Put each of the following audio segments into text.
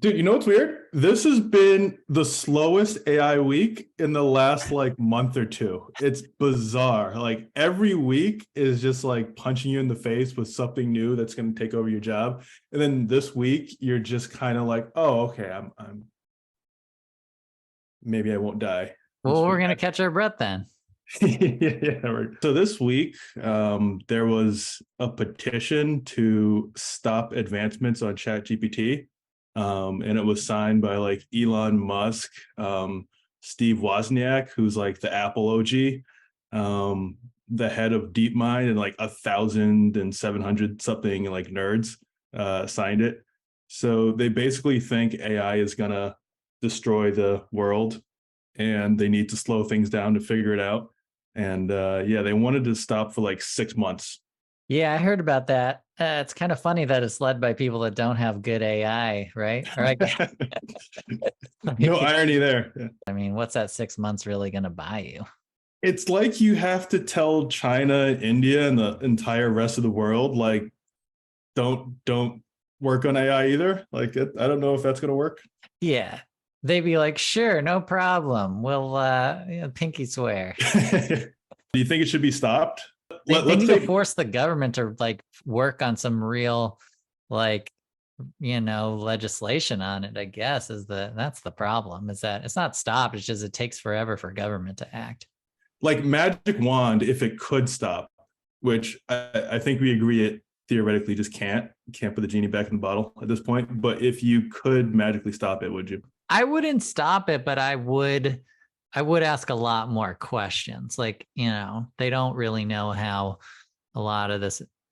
Dude, you know what's weird? This has been the slowest AI week in the last like month or two. It's bizarre. Like every week is just like punching you in the face with something new that's going to take over your job. And then this week you're just kind of like, "Oh, okay, I'm maybe I won't die Well, this we're week." gonna catch our breath then. So this week, there was a petition to stop advancements on ChatGPT, and it was signed by like Elon Musk, Steve Wozniak, who's like the Apple OG, the head of DeepMind, and like 1,700 something like nerds signed it. So they basically think AI is gonna destroy the world, and they need to slow things down to figure it out. And yeah, they wanted to stop for like 6 months. Yeah, I heard about that. It's kind of funny that it's led by people that don't have good AI, right? Or No irony there. Yeah. I mean, what's that 6 months really going to buy you? It's like you have to tell China, India, and the entire rest of the world, like, don't work on AI either. Like, I don't know if that's going to work. Yeah, they'd be like, sure, no problem. We'll pinky swear. Do you think it should be stopped? They need to force the government to like work on some real, like, legislation on it. I guess that's the problem. Is that it's not stopped. It's just it takes forever for government to act. Like magic wand, if it could stop, which I think we agree it theoretically just can't put the genie back in the bottle at this point. But if you could magically stop it, would you? I wouldn't stop it, but I would ask a lot more questions. Like, they don't really know how a lot of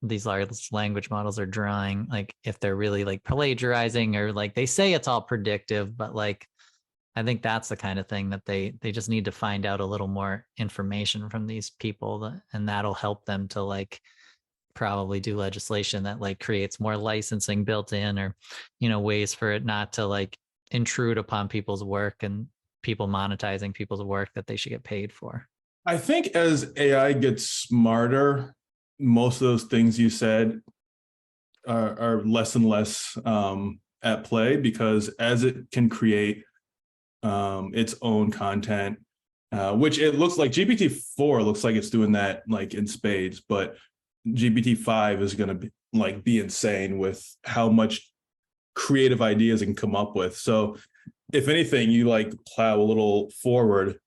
these large language models are drawing, like if they're really like plagiarizing, or like they say it's all predictive, but like I think that's the kind of thing that they just need to find out a little more information from these people, and that'll help them to like probably do legislation that like creates more licensing built in, or ways for it not to like intrude upon people's work and people monetizing people's work that they should get paid for. I think as AI gets smarter, most of those things you said are less and less at play, because as it can create its own content, which it looks like GPT-4 looks like it's doing that like in spades, but GPT-5 is going to be insane with how much creative ideas it can come up with. So if anything, you like plow a little forward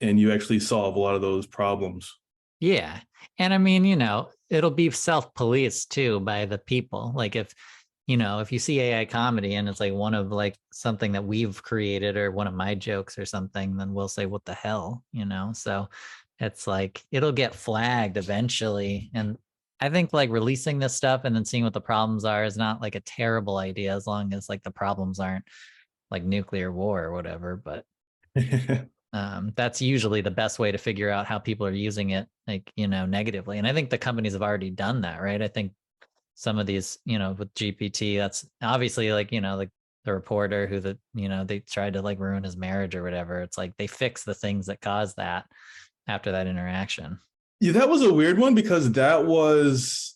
and you actually solve a lot of those problems. Yeah. And I mean, it'll be self-policed too by the people. Like if you see AI comedy and it's like one of like something that we've created or one of my jokes or something, then we'll say, what the hell, So it's like, it'll get flagged eventually. And I think like releasing this stuff and then seeing what the problems are is not like a terrible idea, as long as like the problems aren't like nuclear war or whatever. But that's usually the best way to figure out how people are using it, like, negatively. And I think the companies have already done that, right? I think some of these, with GPT, that's obviously like, like the reporter who they tried to like ruin his marriage or whatever. It's like they fix the things that caused that after that interaction. Yeah, that was a weird one, because that was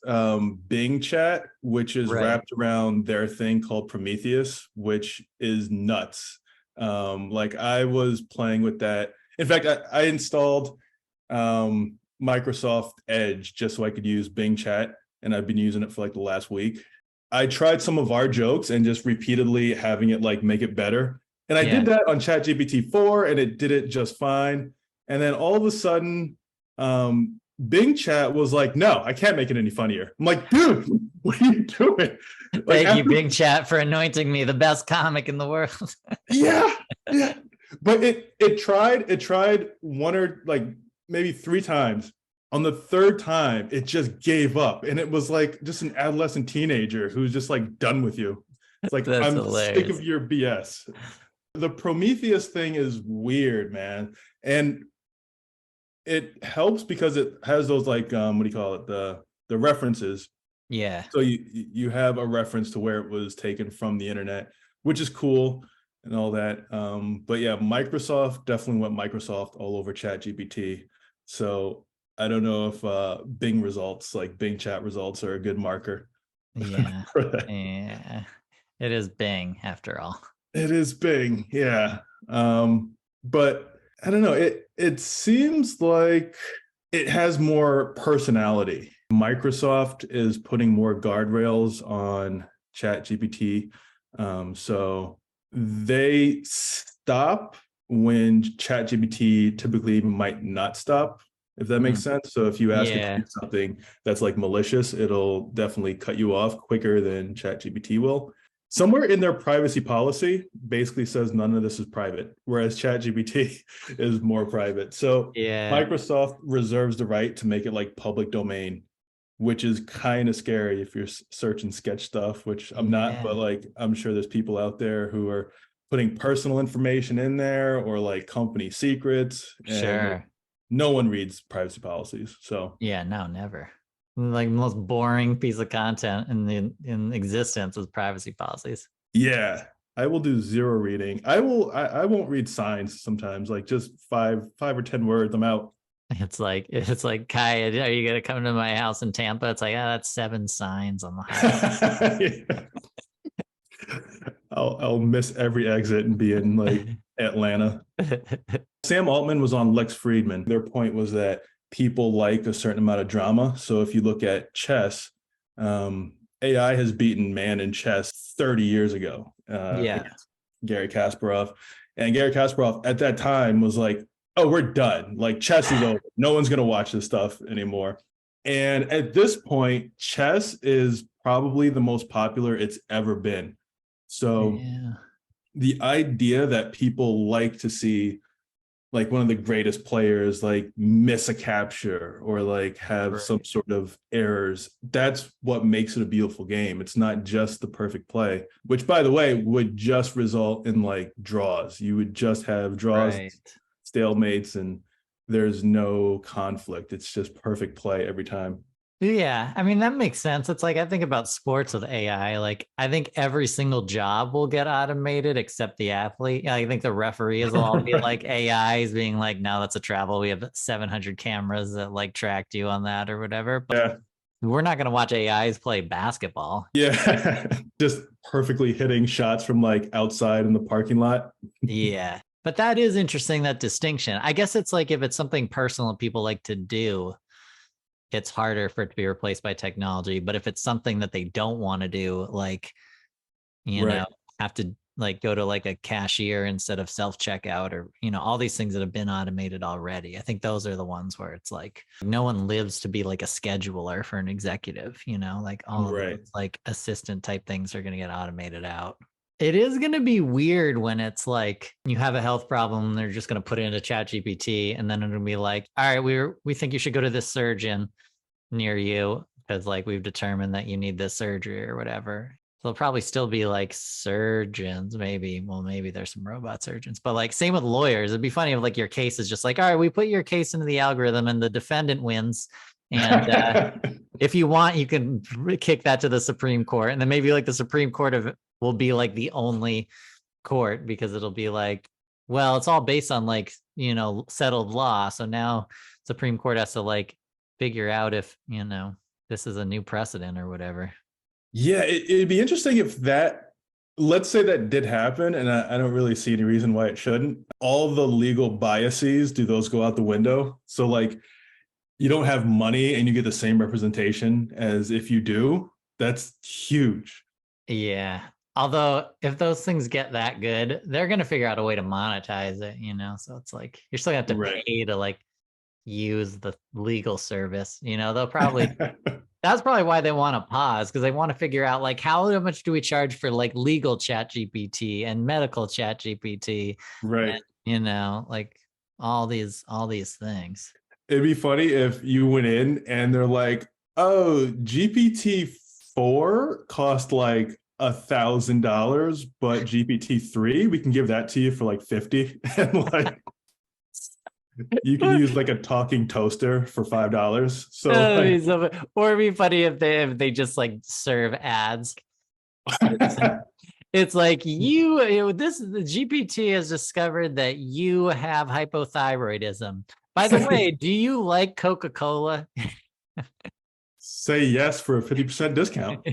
Bing Chat, which is Right. wrapped around their thing called Prometheus, which is nuts. Like I was playing with that. In fact, I installed Microsoft Edge just so I could use Bing Chat, and I've been using it for like the last week. I tried some of our jokes and just repeatedly having it like make it better. And I did that on ChatGPT-4 and it did it just fine. And then all of a sudden, Bing Chat was like, no, I can't make it any funnier. I'm like, dude, what are you doing? Thank you, Bing Chat, for anointing me the best comic in the world. Yeah. But it tried one or like maybe 3 times. On the 3rd time, it just gave up. And it was like just an adolescent teenager who's just like done with you. It's like, I'm hilarious. Sick of your BS. The Prometheus thing is weird, man. And it helps because it has those like what do you call it, the references. Yeah. So you have a reference to where it was taken from the internet, which is cool and all that. But yeah, Microsoft definitely went Microsoft all over ChatGPT. So I don't know if Bing results, like Bing Chat results, are a good marker. Yeah. Yeah. It is Bing after all. It is Bing, yeah. But I don't know. It seems like it has more personality. Microsoft is putting more guardrails on ChatGPT. So they stop when ChatGPT typically might not stop, if that makes sense. So if you ask it to do something that's like malicious, it'll definitely cut you off quicker than ChatGPT will. Somewhere in their privacy policy basically says none of this is private, whereas ChatGPT is more private. So Microsoft reserves the right to make it like public domain, which is kind of scary if you're searching sketch stuff, which I'm not, but like I'm sure there's people out there who are putting personal information in there or like company secrets. And no one reads privacy policies. So no, never. Like the most boring piece of content in existence is privacy policies. Yeah, I will do zero reading. I won't read signs sometimes, like just five or 10 words. I'm out. It's like, Kai, are you gonna come to my house in Tampa? It's like, that's 7 signs on the highway. I'll miss every exit and be in like Atlanta. Sam Altman was on Lex Fridman. Their point was that people like a certain amount of drama. So if you look at chess, AI has beaten man in chess 30 years ago. Gary Kasparov. And Gary Kasparov at that time was like, oh, we're done. Like chess is over. No one's going to watch this stuff anymore. And at this point, chess is probably the most popular it's ever been. So the idea that people like to see like one of the greatest players like miss a capture or like have some sort of errors, that's what makes it a beautiful game. It's not just the perfect play, which by the way would just result in like draws. You would just have draws, stalemates, and there's no conflict. It's just perfect play every time. Yeah, I mean, that makes sense. It's like I think about sports with AI. Like I think every single job will get automated except the athlete. I think the referees will all be like AIs being like, no, that's a travel. We have 700 cameras that like tracked you on that or whatever. But we're not going to watch AIs play basketball. Yeah, just perfectly hitting shots from like outside in the parking lot. Yeah, but that is interesting, that distinction. I guess it's like if it's something personal people like to do, it's harder for it to be replaced by technology. But if it's something that they don't want to do, like, you know, have to like go to like a cashier instead of self-checkout or, you know, all these things that have been automated already. I think those are the ones where it's like no one lives to be like a scheduler for an executive, you know, like all of those like assistant type things are going to get automated out. It is going to be weird when it's like you have a health problem, they're just going to put it into ChatGPT, and then it'll be like, all right, we think you should go to this surgeon near you because like we've determined that you need this surgery or whatever. So it'll probably still be like surgeons, maybe. Well, maybe there's some robot surgeons, but like same with lawyers. It'd be funny if like your case is just like, all right, we put your case into the algorithm and the defendant wins. And if you want, you can kick that to the Supreme Court. And then maybe like the Supreme Court will be like the only court because it'll be like, well, it's all based on like, you know, settled law. So now Supreme Court has to like figure out if, you know, this is a new precedent or whatever. Yeah, it'd be interesting if that, let's say that did happen, and I don't really see any reason why it shouldn't. All the legal biases, do those go out the window? So like you don't have money and you get the same representation as if you do. That's huge. Yeah. Although if those things get that good, they're going to figure out a way to monetize it, you know? So it's like, you're still going to have to pay to like use the legal service, you know, they'll probably, that's probably why they want to pause, because they want to figure out like, how much do we charge for like legal ChatGPT and medical ChatGPT? Right. And, you know, like all these things. It'd be funny if you went in and they're like, oh, GPT-4 cost like $1,000, but GPT-3, we can give that to you for like 50. And like, you can use like a talking toaster for $5. So, or it'd be funny if they just like serve ads. It's like the GPT has discovered that you have hypothyroidism. By the way, do you like Coca-Cola? Say yes for a 50% discount.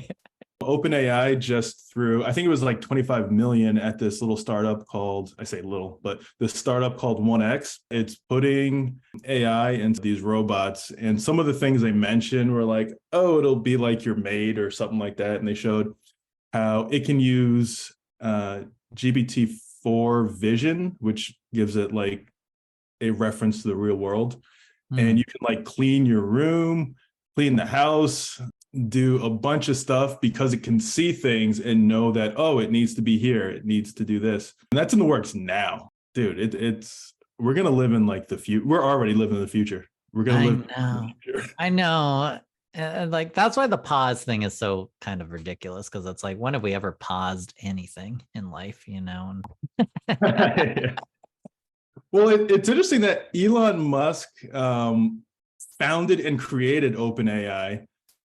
OpenAI just threw, I think it was like 25 million at this little startup called, I say little, but the startup called 1X. It's putting AI into these robots. And some of the things they mentioned were like, oh, it'll be like your maid or something like that. And they showed how it can use GPT-4 vision, which gives it like a reference to the real world. And you can like clean your room, clean the house, do a bunch of stuff because it can see things and know that, oh, it needs to be here. It needs to do this. And that's in the works now. Dude, we're going to live in like the future. We're already living in the future. We're going to live in the future. I know. Like, that's why the pause thing is so kind of ridiculous, because it's like, when have we ever paused anything in life, you know? Yeah. Well, it's interesting that Elon Musk founded and created OpenAI,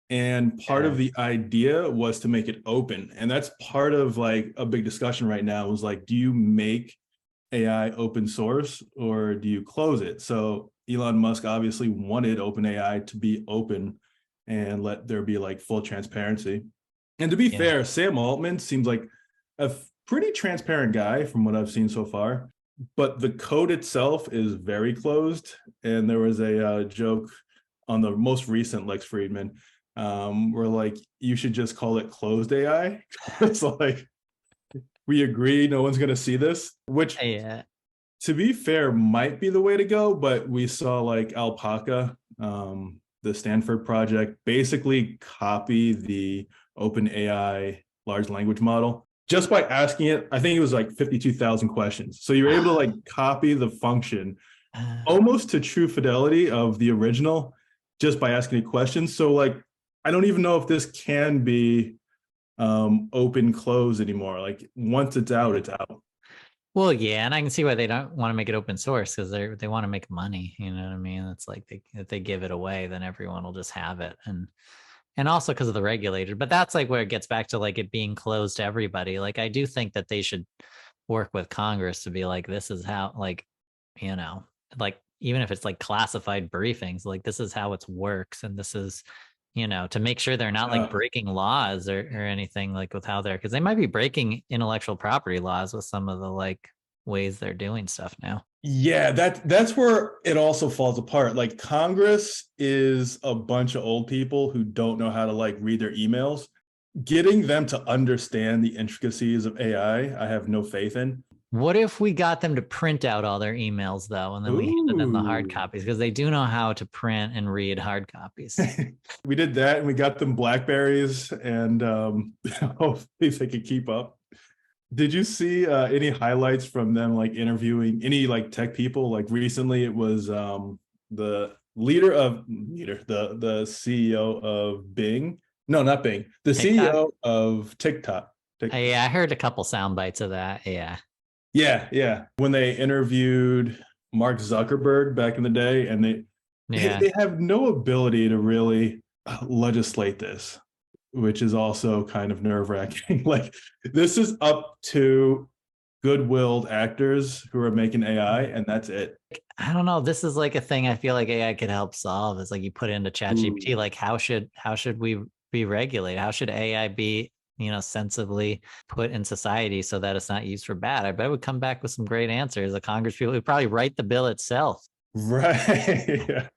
and part of the idea was to make it open. And that's part of like a big discussion right now was like, do you make AI open source or do you close it? So Elon Musk obviously wanted OpenAI to be open and let there be like full transparency. And to be fair, Sam Altman seems like a pretty transparent guy from what I've seen so far. But the code itself is very closed. And there was a joke on the most recent Lex Fridman where like, you should just call it closed AI. It's like, we agree no one's going to see this, which to be fair might be the way to go. But we saw like Alpaca, the Stanford project, basically copy the OpenAI large language model. Just by asking it, I think it was like 52,000 questions. So you're able to like copy the function almost to true fidelity of the original just by asking it questions. So like, I don't even know if this can be open close anymore. Like once it's out, it's out. Well, yeah, and I can see why they don't want to make it open source, because they want to make money. You know what I mean? It's like if they give it away, then everyone will just have it. And also because of the regulator. But that's like where it gets back to like it being closed to everybody. Like, I do think that they should work with Congress to be like, this is how, like, you know, like, even if it's like classified briefings, like this is how it works. And this is, you know, to make sure they're not like breaking laws or anything like with how they're, because they might be breaking intellectual property laws with some of the like ways they're doing stuff now. Yeah, that's where it also falls apart. Like Congress is a bunch of old people who don't know how to like read their emails. Getting them to understand the intricacies of AI, I have no faith in. What if we got them to print out all their emails though, and then we handed them the hard copies, because they do know how to print and read hard copies. We did that, and we got them Blackberries, and hopefully they could keep up. Did you see any highlights from them like interviewing any like tech people? Like recently it was the CEO of Bing. No, not Bing. The TikTok? CEO of TikTok. Yeah, I heard a couple sound bites of that. Yeah. Yeah. When they interviewed Mark Zuckerberg back in the day, and they have no ability to really legislate this, which is also kind of nerve-wracking. Like, this is up to good-willed actors who are making AI, and that's it. I don't know. This is like a thing I feel like AI could help solve. Is like you put it into ChatGPT, like how should we be regulated? How should AI be, you know, sensibly put in society so that it's not used for bad? I bet it would come back with some great answers. The Congress people would probably write the bill itself. Right.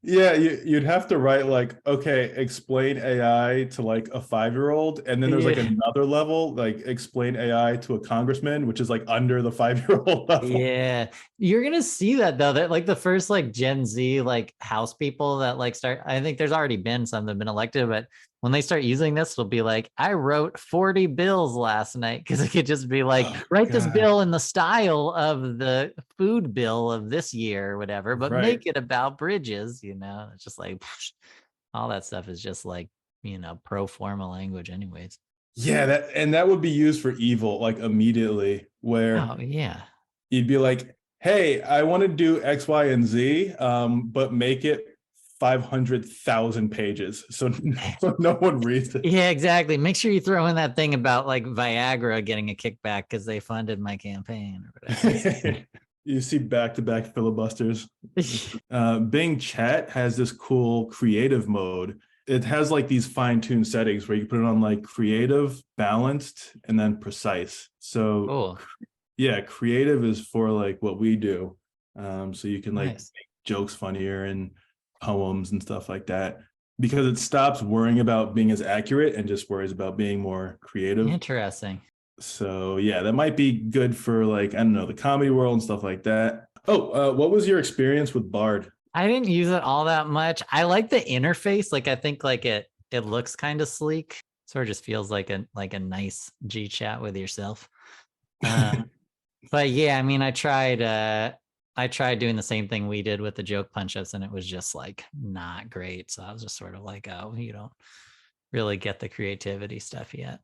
Yeah, you'd have to write like, okay, explain AI to like a 5-year-old, and then there's like another level, like explain AI to a congressman, which is like under the 5-year-old level. Yeah, you're gonna see that though. That like the first like Gen Z like House people that like start. I think there's already been some that have been elected, but when they start using this, it'll be like, I wrote 40 bills last night, because it could just be like, write this bill in the style of the food bill of this year or whatever, but make it about bridges, you know? It's just like, all that stuff is just like, you know, pro forma language anyways. Yeah, that would be used for evil, like immediately, where you'd be like, hey, I want to do X, Y, and Z, but make it 500,000 pages, so no one reads it. Yeah, exactly. Make sure you throw in that thing about like Viagra getting a kickback because they funded my campaign or whatever. You see back-to-back filibusters. Bing Chat has this cool creative mode it has like these fine-tuned settings where you can put it on like creative, balanced, and then precise. So Cool. yeah, creative is for like what we do. So you can like Nice. make jokes funnier and poems and stuff like that, because it stops worrying about being as accurate and just worries about being more creative. Interesting. So yeah, that might be good for like, I don't know, the comedy world and stuff like that. Oh, what was your experience with Bard? I didn't use it all that much. I like the interface. Like I think like it looks kind of sleek. Sort of just feels like a nice G chat with yourself. But yeah, I mean, I tried doing the same thing we did with the joke punch-ups, and it was just like not great. So I was just sort of like, oh, you don't really get the creativity stuff yet.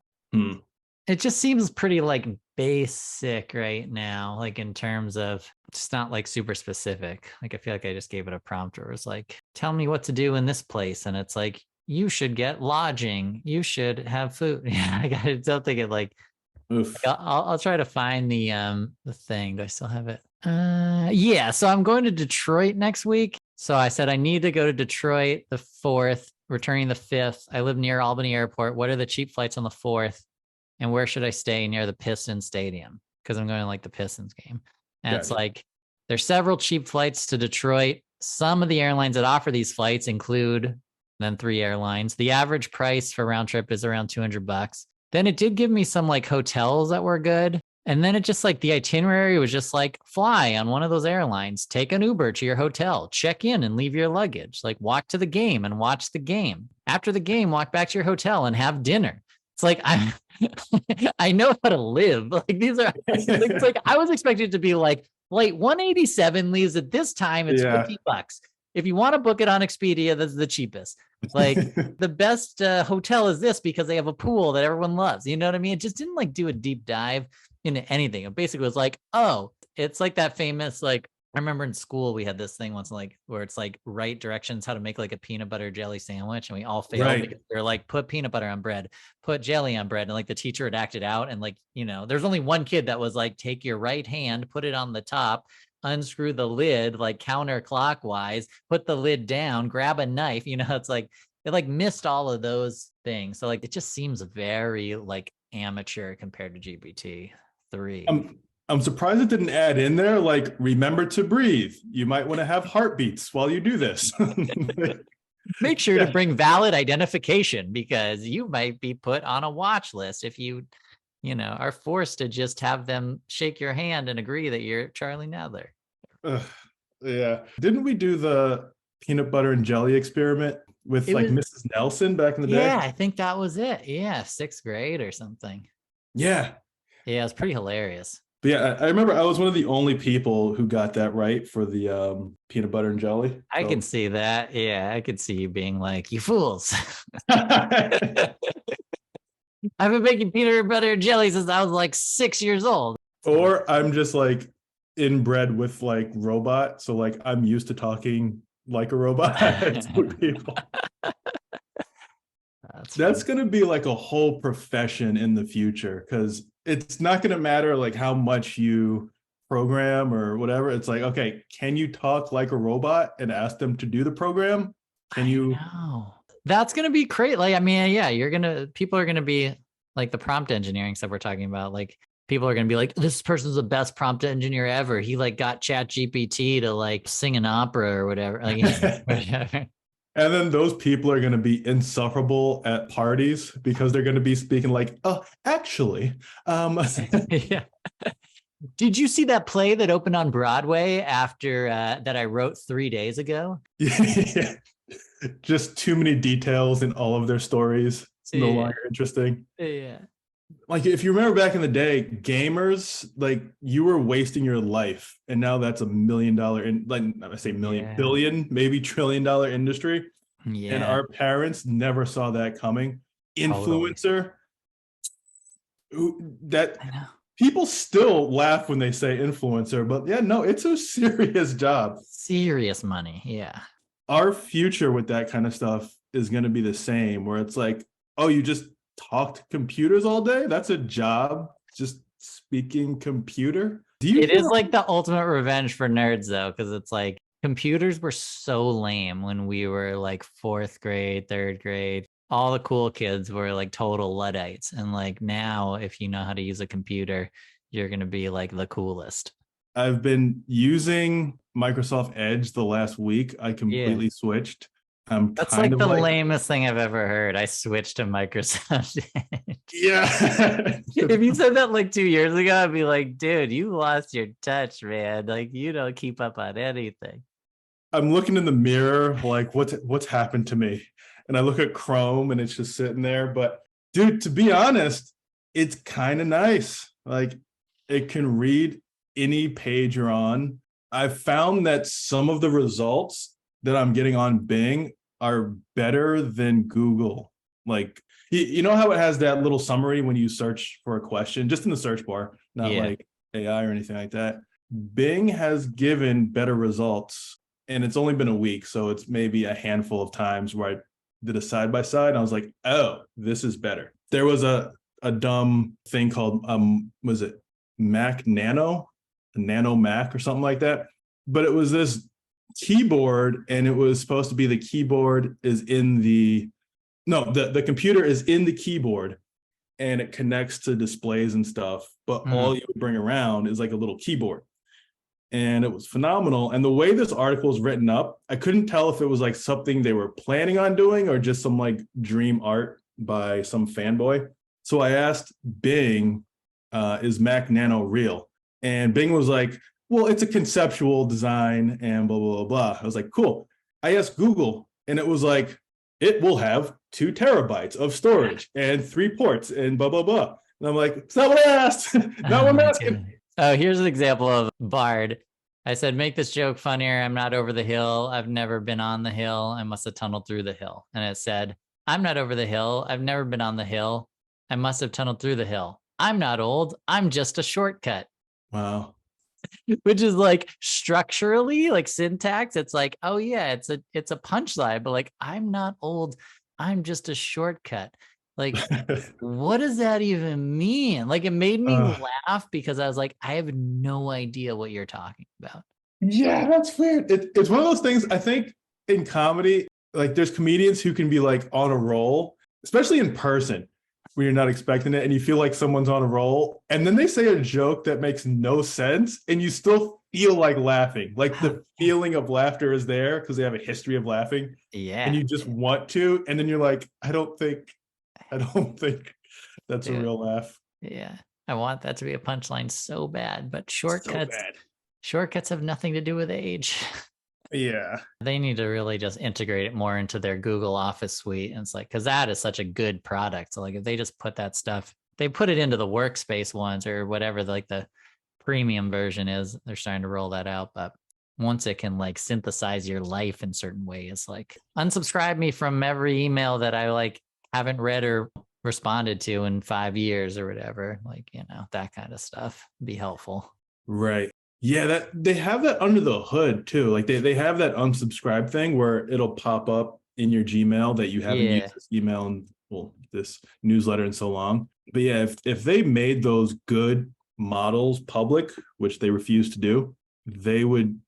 It just seems pretty like basic right now, like in terms of just not like super specific. Like I feel like I just gave it a prompt where it was like, tell me what to do in this place. And it's like, you should get lodging. You should have food. Yeah, I don't think it like, I'll try to find the thing. Do I still have it? Yeah. So I'm going to Detroit next week. So I said I need to go to Detroit the 4th, returning the 5th. I live near Albany Airport. What are the cheap flights on the 4th? And where should I stay near the Pistons Stadium? Because I'm going to like the Pistons game. And it's like, there's several cheap flights to Detroit. Some of the airlines that offer these flights include then 3 airlines. The average price for round trip is around $200. Then it did give me some like hotels that were good. And then it just like the itinerary was just like fly on one of those airlines, take an Uber to your hotel, check in and leave your luggage, like walk to the game and watch the game. After the game, walk back to your hotel and have dinner. It's like, I know how to live. Like these are, it's like, I was expecting it to be like flight 187 leaves at this time. It's $50. If you want to book it on Expedia, that's the cheapest. Like the best hotel is this because they have a pool that everyone loves. You know what I mean? It just didn't like do a deep dive into anything. It basically was like, oh, it's like that famous, like, I remember in school we had this thing once, like where it's like right directions how to make like a peanut butter jelly sandwich, and we all failed because they're like, put peanut butter on bread, put jelly on bread, and like the teacher had acted out, and like, you know, there's only one kid that was like, take your right hand, put it on the top, unscrew the lid like counterclockwise, put the lid down, grab a knife. You know, it's like it like missed all of those things. So like it just seems very like amateur compared to GPT-3. I'm surprised it didn't add in there, like, remember to breathe. You might want to have heartbeats while you do this. Make sure to bring valid identification because you might be put on a watch list if you are forced to just have them shake your hand and agree that you're Charlie Nadler. Yeah. Didn't we do the peanut butter and jelly experiment with Mrs. Nelson back in the day? Yeah, I think that was it. Yeah, 6th grade or something. Yeah. Yeah, it was pretty hilarious. But yeah, I remember I was one of the only people who got that right for the peanut butter and jelly. I can see that. Yeah, I could see you being like, you fools. I've been making peanut butter and jelly since I was like 6 years old. Or I'm just like inbred with like robot. So like I'm used to talking like a robot to people. That's going to be like a whole profession in the future, because it's not going to matter like how much you program or whatever. It's like, okay, can you talk like a robot and ask them to do the program? Can you? That's going to be great. Like, I mean, yeah, people are going to be like the prompt engineering stuff we're talking about. Like people are going to be like, this person's the best prompt engineer ever. He like got ChatGPT to like sing an opera or whatever. Like, whatever. And then those people are going to be insufferable at parties because they're going to be speaking like, oh, actually. Yeah. Did you see that play that opened on Broadway after that I wrote 3 days ago? Yeah. Just too many details in all of their stories. It's no longer interesting. Yeah. Like if you remember back in the day, gamers, like you were wasting your life, and now that's $1 million, like I say million, billion, maybe $1 trillion industry. Yeah. And our parents never saw that coming. Influencer, that people still laugh when they say influencer, but yeah, no, it's a serious job. Serious money. Yeah. Our future with that kind of stuff is going to be the same, where it's like, oh, you just talk to computers all day? That's a job, just speaking computer? It is like the ultimate revenge for nerds, though, because it's like computers were so lame when we were like fourth grade, third grade. All the cool kids were like total Luddites. And like now, if you know how to use a computer, you're going to be like the coolest. I've been using Microsoft Edge the last week. I completely switched. I'm That's kind like of the like, lamest thing I've ever heard. I switched to Microsoft Edge. yeah. If you said that like 2 years ago, I'd be like, dude, you lost your touch, man. Like you don't keep up on anything. I'm looking in the mirror, like what's happened to me? And I look at Chrome and it's just sitting there. But dude, to be honest, it's kind of nice. Like it can read any page you're on. I've found that some of the results that I'm getting on Bing are better than Google. Like you know how it has that little summary when you search for a question, just in the search bar, not like AI or anything like that. Bing has given better results. And it's only been a week, so it's maybe a handful of times where I did a side by side. And I was like, oh, this is better. There was a dumb thing called was it Mac Nano, Nano Mac or something like that. But it was this keyboard, and it was supposed to be the keyboard is in the computer is in the keyboard, and it connects to displays and stuff. But all you would bring around is like a little keyboard. And it was phenomenal. And the way this article is written up, I couldn't tell if it was like something they were planning on doing or just some like dream art by some fanboy. So I asked Bing, is Mac Nano real? And Bing was like, well, it's a conceptual design and blah, blah, blah, blah. I was like, cool. I asked Google, and it was like, it will have 2 terabytes of storage and 3 ports and blah, blah, blah. And I'm like, it's not what I asked. Not what I'm asking. Oh, here's an example of Bard. I said, make this joke funnier. I'm not over the hill. I've never been on the hill. I must have tunneled through the hill. And it said, I'm not over the hill. I've never been on the hill. I must have tunneled through the hill. I'm not old. I'm just a shortcut. Wow. Which is like structurally, like syntax. It's like, oh yeah, it's a punchline, but like, I'm not old. I'm just a shortcut. Like, what does that even mean? Like, it made me laugh because I was like, I have no idea what you're talking about. Yeah, that's weird. It's one of those things, I think, in comedy, like there's comedians who can be like on a roll, especially in person, when you're not expecting it and you feel like someone's on a roll. And then they say a joke that makes no sense and you still feel like laughing. Like the feeling of laughter is there because they have a history of laughing. Yeah. And you just want to. And then you're like, I don't think that's a real laugh. Yeah. I want that to be a punchline so bad, but shortcuts have nothing to do with age. Yeah. They need to really just integrate it more into their Google Office suite. And it's like, because that is such a good product. So like if they just put that stuff, they put it into the workspace ones or whatever, like the premium version is, they're starting to roll that out. But once it can like synthesize your life in certain ways, like unsubscribe me from every email that I like haven't read or responded to in 5 years or whatever, like, you know, that kind of stuff be helpful. Right. Yeah, that they have that under the hood too. Like they have that unsubscribe thing where it'll pop up in your Gmail that you haven't used this email and this newsletter in so long. But yeah, if they made those good models public, which they refuse to do, they would,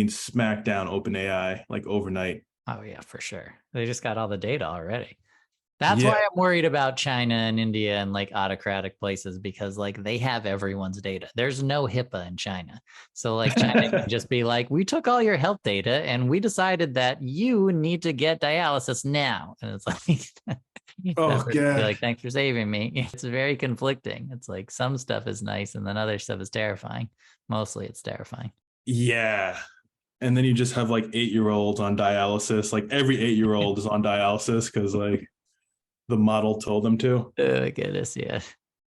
smack down OpenAI like overnight. Oh yeah, for sure. They just got all the data already. That's why I'm worried about China and India and like autocratic places, because like they have everyone's data. There's no HIPAA in China. So like China can just be like, we took all your health data and we decided that you need to get dialysis now. And it's like, oh god, like, thanks for saving me. It's very conflicting. It's like some stuff is nice and then other stuff is terrifying. Mostly it's terrifying. Yeah. And then you just have like 8-year-olds on dialysis. Like every 8-year-old is on dialysis because like the model told them to. Oh my goodness, yeah.